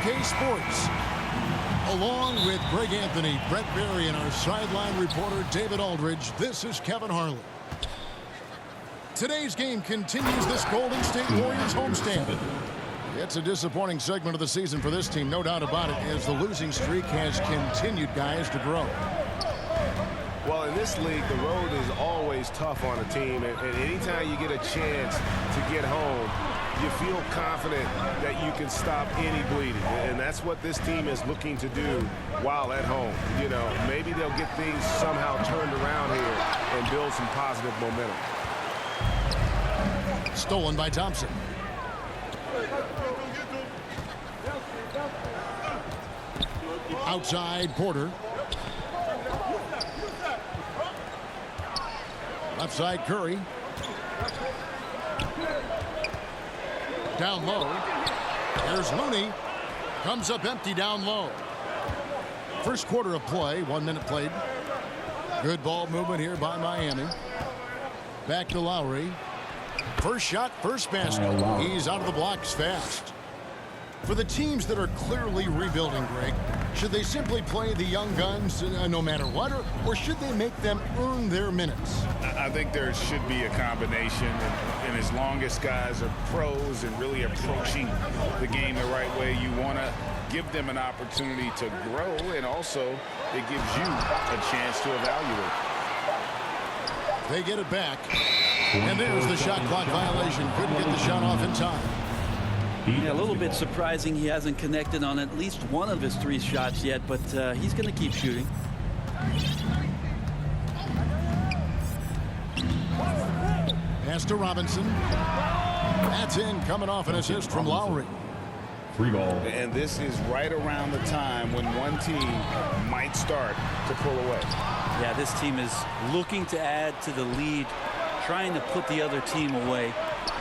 KK Sports. Along with Greg Anthony, Brett Berry, and our sideline reporter David Aldridge, this is Kevin Harlan. Today's game continues this Golden State Warriors homestand. It's a disappointing segment of the season for this team, no doubt about it, as the losing streak has continued, guys, to grow. Well, in this league, the road is always tough on a team, and anytime you get a chance to get home, you feel confident that you can stop any bleeding, and that's what this team is looking to do while at home. You know, maybe they'll get things somehow turned around here and build some positive momentum. Stolen by Thompson. Outside, Porter. Left side, Curry. Down low. There's Looney. Comes up empty down low. First quarter of play, 1 minute played. Good ball movement here by Miami. Back to Lowry. First shot, first basket. He's out of the blocks fast. For the teams that are clearly rebuilding, Greg, should they simply play the young guns no matter what, or should they make them earn their minutes? I think there should be a combination, and as long as guys are pros and really approaching the game the right way, you want to give them an opportunity to grow, and also it gives you a chance to evaluate. They get it back, and there's the shot clock violation. Couldn't get the shot off in time. Yeah, a little bit surprising he hasn't connected on at least one of his 3 shots yet, but he's going to keep shooting. Pass to Robinson. That's in, coming off an assist from Lowry. Free ball. And this is right around the time when one team might start to pull away. Yeah, this team is looking to add to the lead, trying to put the other team away,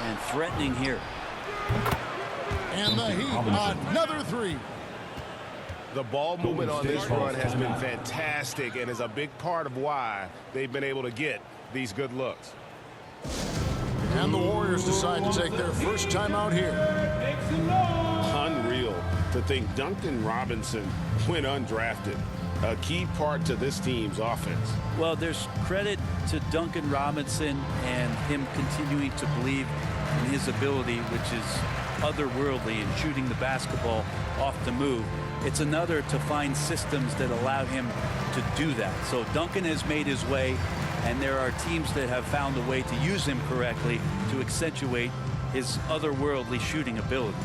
and threatening here. And the Heat, another 3. The ball movement on this run has been fantastic and is a big part of why they've been able to get these good looks. And the Warriors decide to take their first time out here. Unreal to think Duncan Robinson went undrafted. A key part to this team's offense. Well, there's credit to Duncan Robinson and him continuing to believe in his ability, which is otherworldly in shooting the basketball off the move. It's another to find systems that allow him to do that. So Duncan has made his way, and there are teams that have found a way to use him correctly to accentuate his otherworldly shooting ability.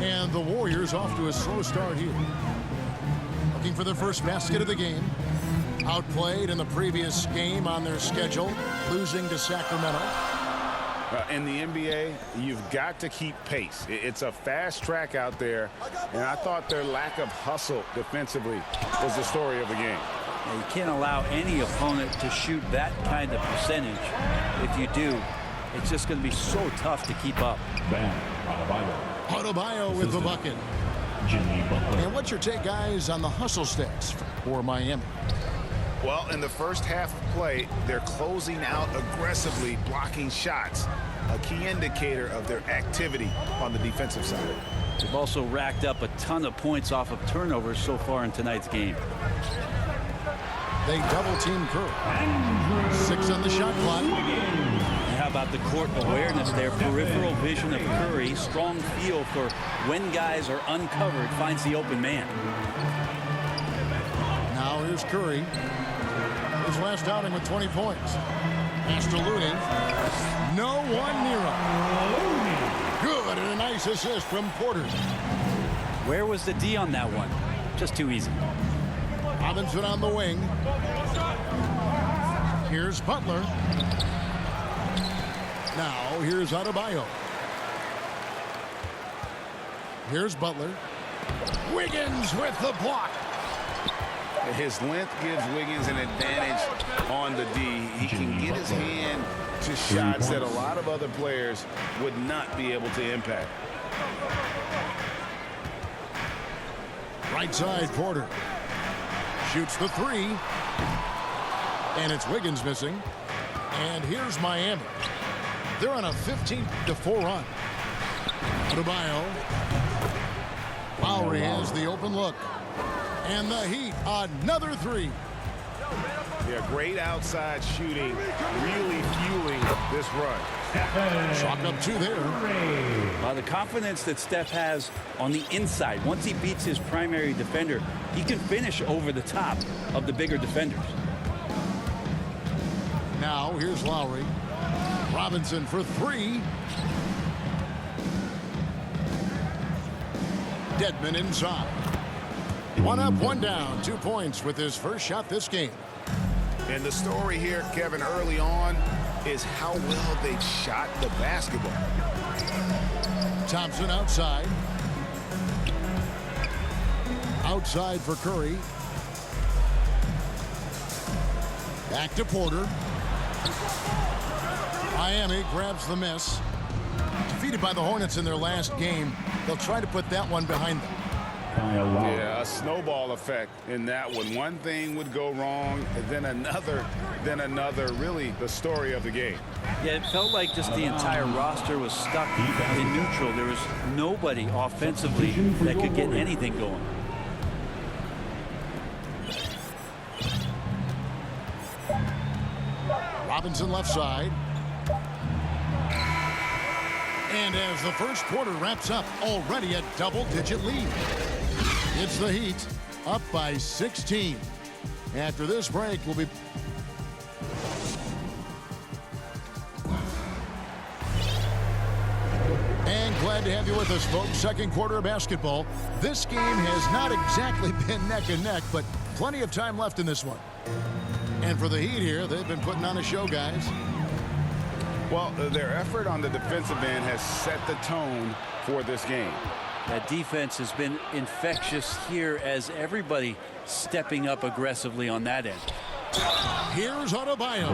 And the Warriors off to a slow start here. Looking for their first basket of the game. Outplayed in the previous game on their schedule, losing to Sacramento. In the NBA, you've got to keep pace. It's a fast track out there, and I thought their lack of hustle defensively was the story of the game. Now, you can't allow any opponent to shoot that kind of percentage. If you do, it's just going to be so tough to keep up. Adebayo with the bucket. And what's your take, guys, on the hustle stats for Miami? Well, in the first half of play, they're closing out aggressively, blocking shots, a key indicator of their activity on the defensive side. They've also racked up a ton of points off of turnovers so far in tonight's game. They double-team Curry. 6 on the shot clock. And how about the court awareness there? Peripheral vision of Curry. Strong feel for when guys are uncovered, finds the open man. Now here's Curry. His last outing with 20 points. Pass to Looney. No one near him. Good, and a nice assist from Porter. Where was the D on that one? Just too easy. Robinson on the wing. Here's Butler. Now here's Adebayo. Here's Butler. Wiggins with the block. His length gives Wiggins an advantage on the D. He can get his hand to shots that a lot of other players would not be able to impact. Right side, Porter. Shoots the three. And it's Wiggins missing. And here's Miami. They're on a 15-4 run. Adebayo. Lowry has the open look. And the Heat, another three. Yeah, great outside shooting, really fueling this run. Chalk up two there. The confidence that Steph has on the inside, once he beats his primary defender, he can finish over the top of the bigger defenders. Now, here's Lowry. Robinson for three. Dedmon inside. One up, one down. 2 points with his first shot this game. And the story here, Kevin, early on is how well they shot the basketball. Thompson outside. Outside for Curry. Back to Porter. Miami grabs the miss. Defeated by the Hornets in their last game. They'll try to put that one behind them. Yeah, a snowball effect in that one. One thing would go wrong, and then another, really the story of the game. Yeah, it felt like just the entire roster was stuck in neutral. There was nobody offensively that could get anything going. Robinson left side. And as the first quarter wraps up, already a double-digit lead. It's the Heat up by 16. After this break, we'll be... And glad to have you with us, folks. Second quarter of basketball. This game has not exactly been neck and neck, but plenty of time left in this one. And for the Heat here, they've been putting on a show, guys. Well, their effort on the defensive end has set the tone for this game. That defense has been infectious here as everybody stepping up aggressively on that end. Here's Adebayo.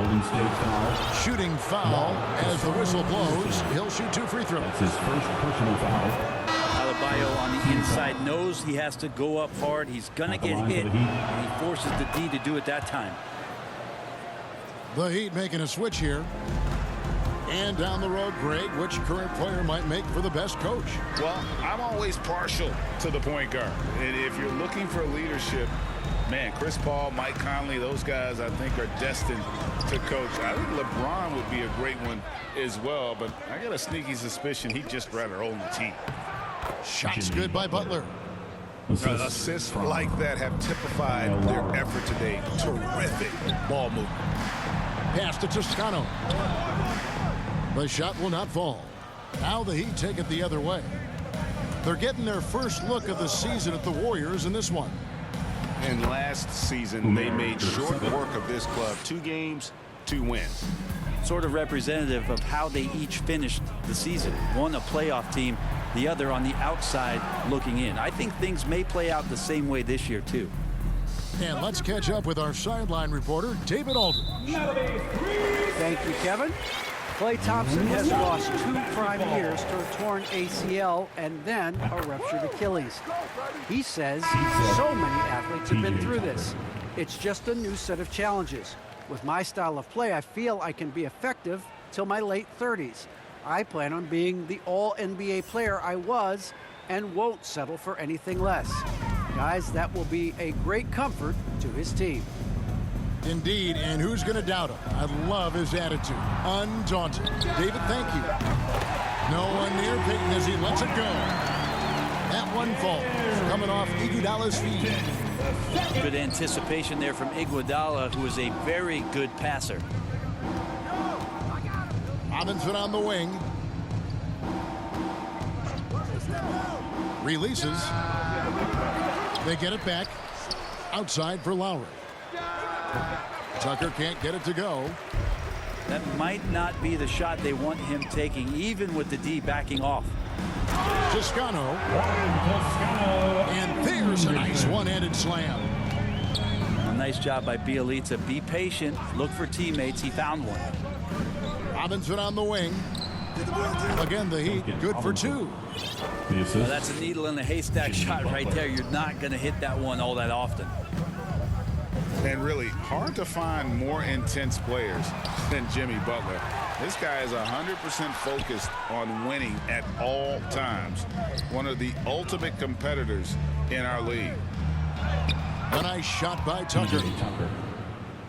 Shooting foul as the whistle blows. He'll shoot 2 free throws. That's his first personal foul. Adebayo on the inside knows he has to go up hard. He's going to get hit, and he forces the D to do it that time. The Heat making a switch here. And down the road, Greg, which current player might make for the best coach? Well, I'm always partial to the point guard. And if you're looking for leadership, man, Chris Paul, Mike Conley, those guys I think are destined to coach. I think LeBron would be a great one as well, but I got a sneaky suspicion he'd just rather own the team. Shots good by Butler. Assists like that have typified their effort today. Terrific ball movement. Pass to Toscano. The shot will not fall. Now the Heat take it the other way. They're getting their first look of the season at the Warriors in this one. And last season, they made short work of this club. 2 games, 2 wins. Sort of representative of how they each finished the season. One a playoff team, the other on the outside looking in. I think things may play out the same way this year, too. And let's catch up with our sideline reporter, David Aldridge. Thank you, Kevin. Klay Thompson has lost 2 prime years to a torn ACL and then a ruptured Achilles. He says so many athletes have been through this. It's just a new set of challenges. With my style of play, I feel I can be effective till my late 30s. I plan on being the all-NBA player I was and won't settle for anything less. Guys, that will be a great comfort to his team. Indeed, and who's going to doubt him? I love his attitude. Undaunted. David, thank you. No one near Peyton as he lets it go. That one falls. Coming off Iguodala's feet. Good anticipation there from Iguodala, who is a very good passer. Robinson on the wing. Releases. They get it back. Outside for Lowry. Tucker can't get it to go. That might not be the shot they want him taking, even with the D backing off. Toscano. And there's a nice one-handed slam. A nice job by Bielitsa. Be patient. Look for teammates. He found one. Robinson on the wing. Again, the Heat good for 2. Well, that's a needle in a haystack shot right there. You're not going to hit that one all that often. And really hard to find more intense players than Jimmy Butler. This guy is 100% focused on winning at all times. One of the ultimate competitors in our league. A nice shot by Tucker.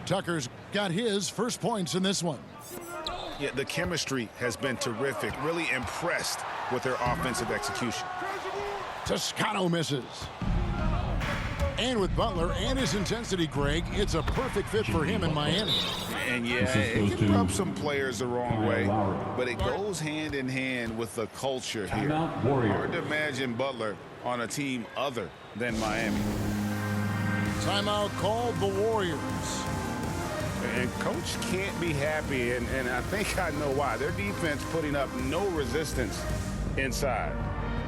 Tucker's got his first points in this one. Yeah, the chemistry has been terrific. Really impressed with their offensive execution. Toscano misses. And with Butler and his intensity, Greg, it's a perfect fit for him in Miami. And yeah, it can rub some players the wrong way, but it goes hand in hand with the culture here. Hard to imagine Butler on a team other than Miami. Timeout called the Warriors. And coach can't be happy, and I think I know why. Their defense putting up no resistance inside.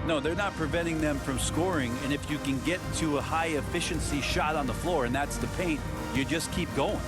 No, they're not preventing them from scoring, and if you can get to a high efficiency shot on the floor, and that's the paint, you just keep going.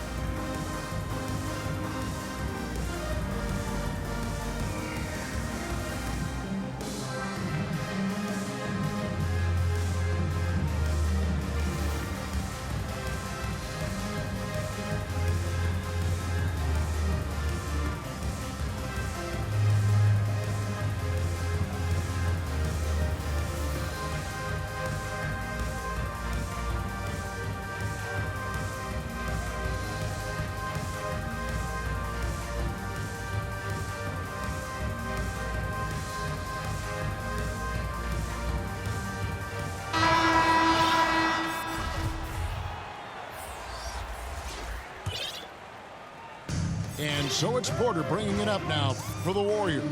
And so it's Porter bringing it up now for the Warriors.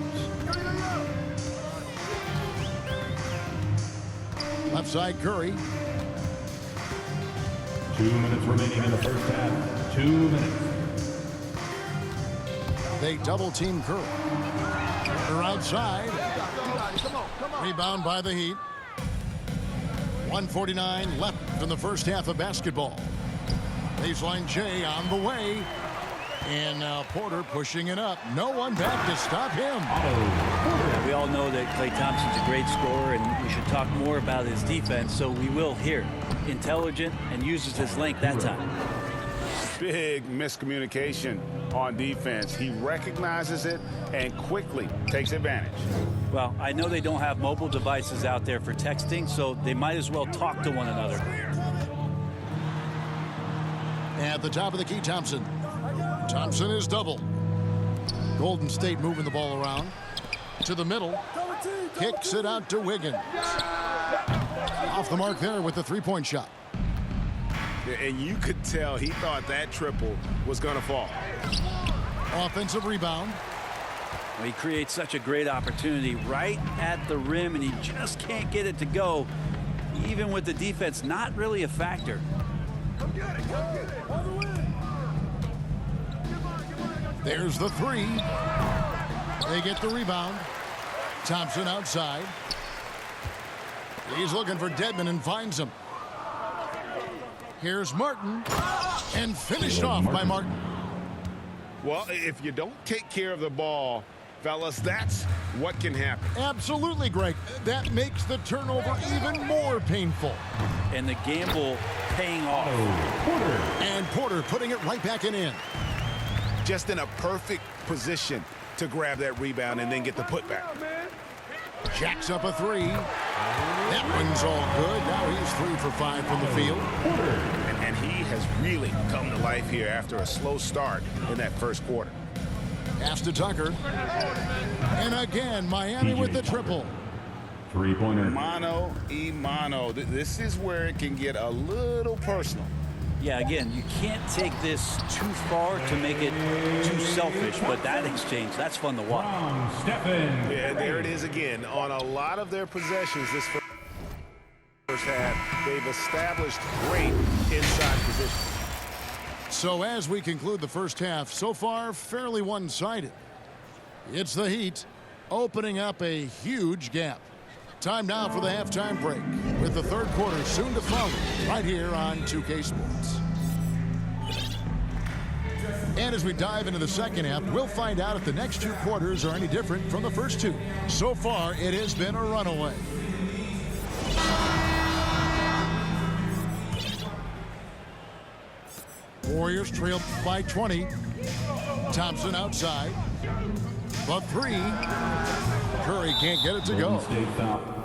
Left side, Curry. 2 minutes remaining in the first half. 2 minutes. They double team Curry. Porter outside. Rebound by the Heat. 1:49 left in the first half of basketball. Baseline Jay on the way. And now Porter pushing it up. No one back to stop him. We all know that Klay Thompson's a great scorer, and we should talk more about his defense, so we will here. Intelligent and uses his length that time. Big miscommunication on defense. He recognizes it and quickly takes advantage. Well, I know they don't have mobile devices out there for texting, so they might as well talk to one another. At the top of the key, Thompson. Thompson is double. Golden State moving the ball around. To the middle. Kicks it out to Wiggins. Off the mark there with the three-point shot. And you could tell he thought that triple was going to fall. Offensive rebound. Well, he creates such a great opportunity right at the rim, and he just can't get it to go, even with the defense not really a factor. Come get it, come get it. There's the three. They get the rebound. Thompson outside. He's looking for Dedmon and finds him. Here's Martin. And finished off by Martin. Well, if you don't take care of the ball, fellas, that's what can happen. Absolutely, Greg. That makes the turnover even more painful. And the gamble paying off. And Porter putting it right back in. Just in a perfect position to grab that rebound and then get the putback. Jacks up a three. That one's all good. Now he's 3 for 5 from the field. And he has really come to life here after a slow start in that first quarter. Pass to Tucker. And again, Miami with the triple. Three-pointer. Mano y mano. This is where it can get a little personal. Yeah, again, you can't take this too far to make it too selfish, but that exchange, that's fun to watch. Yeah, there it is again. On a lot of their possessions this first half, they've established great inside position. So as we conclude the first half, so far fairly one-sided. It's the Heat opening up a huge gap. Time now for the halftime break, with the third quarter soon to follow right here on 2K Sports. And as we dive into the second half, we'll find out if the next two quarters are any different from the first two. So far, it has been a runaway. Warriors trail by 20. Thompson outside. The three. Curry can't get it to go. Golden State foul.